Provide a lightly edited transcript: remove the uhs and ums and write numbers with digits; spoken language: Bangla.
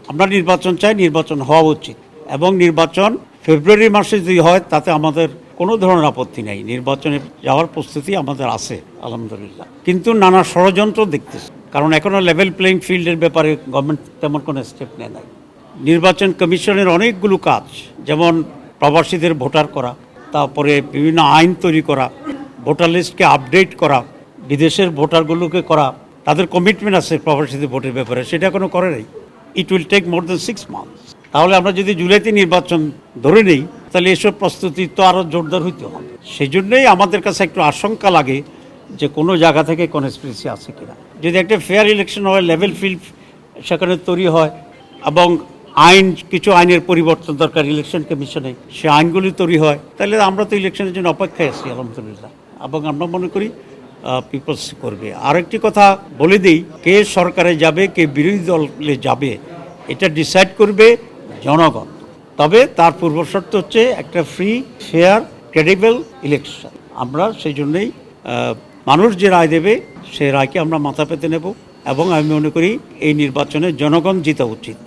আমরা নির্বাচন চাই, নির্বাচন হওয়া উচিত এবং নির্বাচন ফেব্রুয়ারি মাসে যদি হয় তাতে আমাদের কোনো ধরনের আপত্তি নেই। নির্বাচনে যাওয়ার প্রস্তুতি আমাদের আছে আলহামদুলিল্লাহ, কিন্তু নানা ষড়যন্ত্র দেখতেছে, কারণ এখনও লেভেল প্লেইং ফিল্ডের ব্যাপারে গভর্নমেন্ট তেমন কোনো স্টেপ নেয় নাই। নির্বাচন কমিশনের অনেকগুলো কাজ, যেমন প্রবাসীদের ভোটার করা, তারপরে বিভিন্ন আইন তৈরি করা, ভোটার লিস্টকে আপডেট করা, বিদেশের ভোটারগুলোকে করা, তাদের কমিটমেন্ট আছে প্রবাসীদের ভোটের ব্যাপারে, সেটা এখনো করে নাই। It will take more than 6 months. তাহলে আমরা যদি জুলাইতে নির্বাচন ধরে নেই, তাহলে এসব প্রস্তুতি তো আরও জোরদার হইতে হবে। সেই জন্যই আমাদের কাছে একটু আশঙ্কা লাগে যে কোনো জায়গা থেকে কনস্পিরেসি আছে কিনা। যদি একটা ফেয়ার ইলেকশন হয়, লেভেল ফিল্ড সেখানে তৈরি হয় এবং কিছু আইনের পরিবর্তন দরকার ইলেকশন কমিশনে, সে আইনগুলি তৈরি হয়, তাহলে আমরা তো ইলেকশনের জন্য অপেক্ষায় আছি আলহামদুলিল্লাহ, এবং আমরা মনে করি পিপলস করবে। আরেকটি কথা বলে দিই, কে সরকারে যাবে কে বিরোধী দলে যাবে এটা ডিসাইড করবে জনগণ। তবে তার পূর্বশর্ত হচ্ছে একটা ফ্রি, ফেয়ার, ক্রেডিবল ইলেকশন। আমরা সেই জন্যই মানুষ যে রায় দেবে সেই রায়কে আমরা মাথা পেতে নেব এবং আমি মনে করি এই নির্বাচনে জনগণ জিতা উচিত।